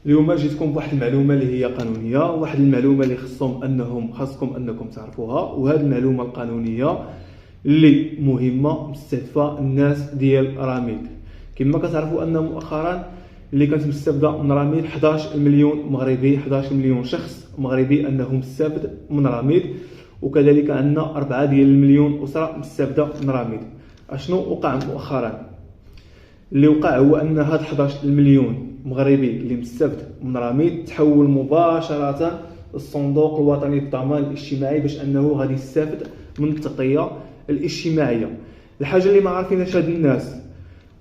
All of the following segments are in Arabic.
اليوم جيتكم بواحد المعلومه اللي هي قانونيه، واحد المعلومه اللي خاصكم انكم تعرفوها. وهذه المعلومه القانونيه اللي مهمه مستهدفه الناس ديال راميد. كما كتعرفوا ان مؤخرا اللي كانت مستافده من راميد 11 مليون مغربي، 11 مليون شخص مغربي انه مستافد من راميد، وكذلك عندنا 4 ديال المليون اسره مستافده من راميد. اشنو وقع مؤخرا؟ اللي وقع هو ان هاد 11 مليون مغربي اللي مستافد من راميد تحول مباشره للصندوق الوطني للضمان الاجتماعي باش انه غادي يستافد من التغطيه الاجتماعيه. الحاجه اللي ما عارفينهاش هاد الناس،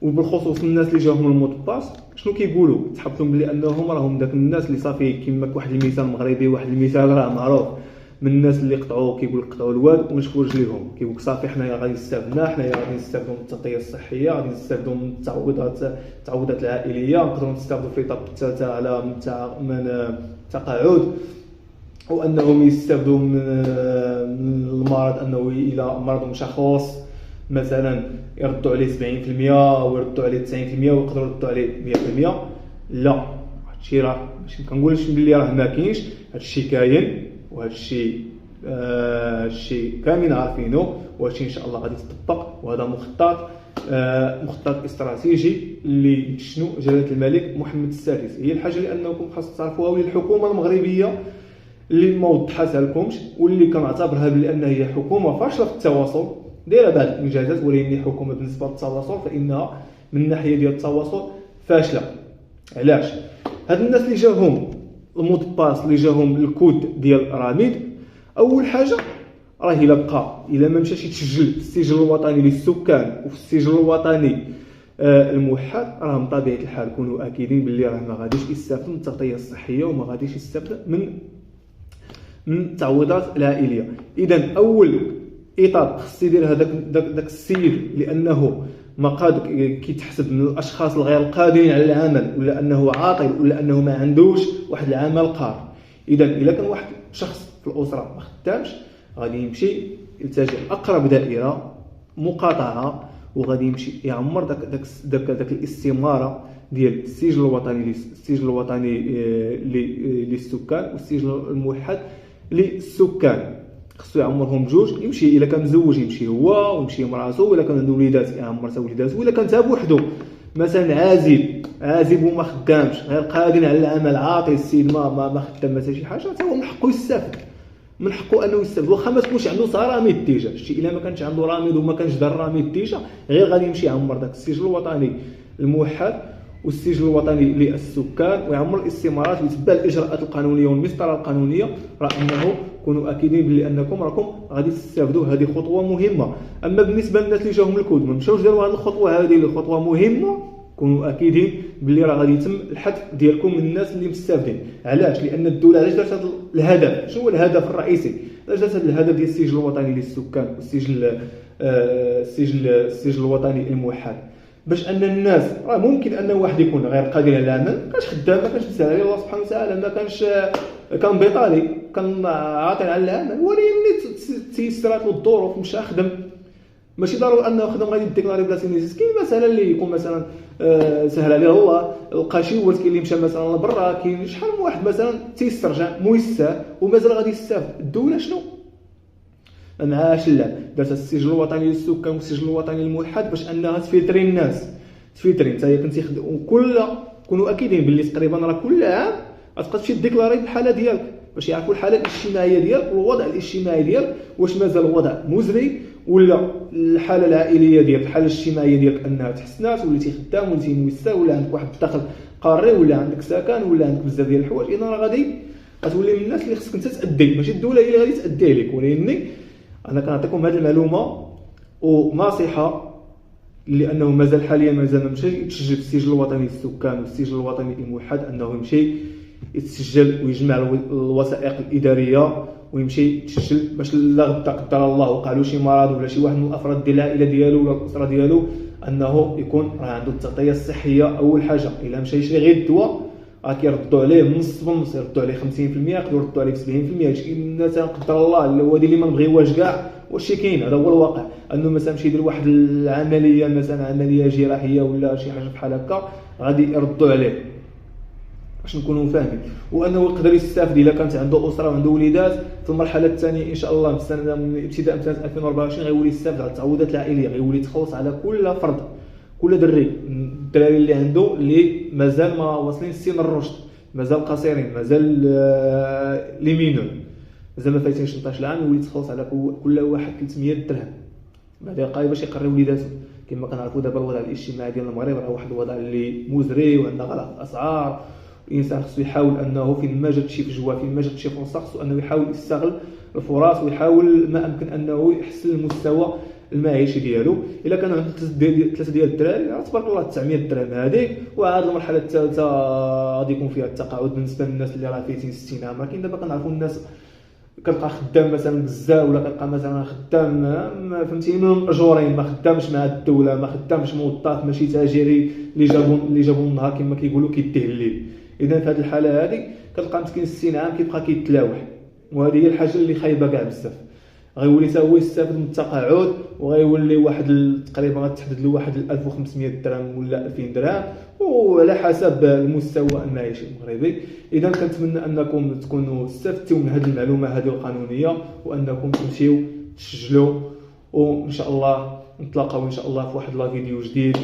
وبالخصوص الناس اللي جاهم المود باس، شنو كيقولوا؟ تحبطوا بلي انهم راهم داك الناس اللي صافي كيما واحد المثال مغربي، واحد المثال راه معروف من الناس اللي كيقول قطعوا الواد ومشفوا رجليهم، كيقول لك صافي حنايا غادي نستافدوا، حنايا غادي نستافدوا من التغطيه الصحيه، غادي نستافدوا من التعويضات العائليه، نقدروا نستافدوا في الاطار الثالثه على من التقاعد، وانهم يستافدوا من المرض، انه الى مرض مشخص مثلا يردوا عليه 70% ويردوا عليه 90% ويقدروا يردوا عليه 100%. لا، هادشي راه ماشي كنقولش بلي راه ما كاينش، هادشي كاين، وهادشي كاملين عارفينه، وهادشي ان شاء الله غادي يتطبق. وهذا مخطط استراتيجي اللي شنو جلاله الملك محمد السادس. هي الحاجه اللي انكم خاص تعرفوها، واللي الحكومه المغربيه اللي ما وضحتها لكمش، واللي كنعتبرها بان هي حكومه فاشله في التواصل، دايره بعض الانجازات، ولكن حكومه بالنسبه للتواصل فانها من الناحيه ديال التواصل فاشله. علاش؟ هاد الناس اللي جاهم المود باس، اللي جاهم الكود ديال راميد، اول حاجه راه الا ما مشاش يتسجل في السجل الوطني للسكان وفي السجل الوطني الموحد، راه من طبيعه الحال كونوا اكيدين باللي راه ما غاديش يستافد من التغطيه الصحيه وما غاديش يستافد من التعويضات العائليه. اذا اول اطار خص يدير هذاك داك السيد، لانه ما قاد كيتحسب من الاشخاص الغير قادرين على العمل، ولا انه عاطل، ولا انه ما عندوش واحد العمل قار. اذا كان واحد شخص في الاسره ما خدامش، غادي يمشي يلتجئ اقرب دائره مقاطعه، وغادي يمشي يعمر داك الاستماره ديال السجل الوطني للسكان والسجل الموحد للسكان. خصو يعمرهم بجوج، يمشي الا كان مزوج يمشي هو ويمشي مراتو، الا كان عنده وليدات يعمر حتى وليداتو، الا كان تا بوحدو مثلا عازب وما خدامش، غير قادر على العمل، عاطل السيد ما خدام ما حتى شي حاجه، حتى هو من حقه يستافد، من حقه انه يستافد، واخا ما تكونش عنده راميد ديجا. شتي الا ما كانش عنده راميد وما كانش دار راميد ديجا، غير غادي يمشي يعمر داك السجل الوطني الموحد والسجل الوطني للسكان، ويعمر الاستمارات ويتبع الاجراءات القانونيه والمسطره القانونيه. راه انه كونوا اكيدين بلي انكم راكم غادي تستافدوا. هذه خطوه مهمه. اما بالنسبه للناس اللي جاهم الكود ما مشاوش داروا هذه الخطوه، هذه اللي خطوه مهمه، كونوا اكيدين بلي راه غادي يتم الحذف ديالكم من الناس اللي مستافدين. علاش؟ لان الدوله علاش دارت هذا الهدف؟ شنو هو الهدف الرئيسي؟ علاش دارت هذا الهدف ديال السجل الوطني للسكان والسجل السجل الوطني الموحد؟ باش ان الناس، راه ممكن ان واحد يكون غير قادر على العمل، ما كانش خدام، ما كانش مسال عليه الله سبحانه وتعالى، ما كانش كان بطالي، كان عاطل على العمل، ولكن تيسرات له الظروف مشى خدم. ماشي ضروري انه خدم غادي يديكلاري بلاصه نيزيس. كاين مثلا اللي يكون مثلا سهل عليه الله، لقى شي ولد، كاين اللي مشى مثلا لبرا، كاين شحال من واحد مثلا تيسترجع ميسر ومازال غادي يستافد. الدوله شنو ما معاش اللعب، دارت السجل الوطني للسكان والسجل الوطني الموحد باش انها تفلتري الناس، تفلتري. انت كنتي كونوا اكيدين باللي تقريبا راه كل عام غتبقى تمشي ديكلاري بالحاله ديالك باش يعرفوا الحاله الاجتماعيه ديالك والوضع الاجتماعي ديالك، واش مازال الوضع مزري ولا الحاله العائليه ديالك، الحاله الاجتماعيه ديالك انها تحسنات، وليتي خدام، وليتي موسر، ولا عندك واحد الدخل قاري، ولا عندك سكن، ولا عندك بزاف ديال الحوايج. اذا راه غادي غتولي من الناس اللي خصك انت تادي، ماشي الدوله هي اللي غادي تادي لك. ولكن انا كنعطيكم هذه المعلومه ونصيحه، لانه مازال حاليا مازال ما مشى يتسجل في السجل الوطني للسكان والسجل الوطني الموحد، انه يمشي يتسجل ويجمع الوثائق الاداريه ويمشي يتسجل، باش لا غدا قدر الله وقع له شي مرض ولا شي واحد من الافراد ديال العائله ديالو ولا الاسره ديالو، انه يكون راه عنده التغطيه الصحيه. اول حاجه الا مشى يشري غير الدواء راه كيردوا عليه نص بالنص، يردوا عليه 50%، يقدروا يردوا عليه 70%. شي مثلا قدر الله الوادي اللي ما نبغيوهاش كاع، واش كاين؟ هذا هو الواقع، انه مثلا مشى يدير واحد العمليه، مثلا عمليه جراحيه ولا شي حاجه بحال هكا، غادي يردوا عليه. باش نكونوا فاهمين، وانه يقدر يستافد الا كانت عنده اسره وعنده وليدات. في المرحله الثانيه ان شاء الله من السنه من ابتداء سنه 2024 غيولي يستافد على التعويضات العائليه، غيولي يتخلص على كل فرد، كل دري، الدراري اللي عنده اللي مازال ما واصلين سن الرشد، مازال قصيرين، مازال لي مينور، مازال ما فايتينش 18 عام، يولي يتخلص على كل واحد 300 درهم بعد يلقى باش يقري وليداتو. كما كنعرفوا دابا الوضع الاجتماعي ديال المغرب راه واحد الوضع اللي مزري، وعندنا غلاء في الاسعار. الانسان خصو يحاول انه فين ما جات شي فجوه، فين ما جات شي فرصه، خصو انه يحاول يستغل الفرص ويحاول ما امكن انه يحسن المستوى المعيشي ديالو. الا كانوا عنده ثلاثه ديال الدراري تبارك الله 900 درهم هذيك. وعاد المرحله الثالثه غادي يكون فيها التقاعد بالنسبه للناس اللي راه فايتين 60 عام. ولكن دابا كنعرفوا الناس كتلقى خدام مثلا بزاف، ولا كتلقى مثلا خدام فهمتيني من الاجورين، ما خدامش مع الدوله، ما خدامش موظف، ماشي تاجري اللي جابوا النهار كما كيقولوا كيديه الليل. اذا في هذه الحاله هذه كتلقى مسكين 60 عام كيبقى كيتلاوح، وهذه هي الحاجه اللي خايبه كاع بزاف. غيولي حتى هو يستافد من التقاعد، وغيولي واحد تقريبا غتحدد له واحد 1500 درهم ولا 2000 درهم وعلى حسب المستوى المعيشي المغربي. اذا كنتمنى انكم تكونوا استفدتوا من هذه المعلومه هذه القانونيه، وانكم تمشيو تسجلوا، وان شاء الله نتلاقاو ان شاء الله في واحد لا فيديو جديد،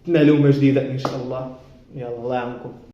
معلومه جديده ان شاء الله. يلا الله يعاونكم.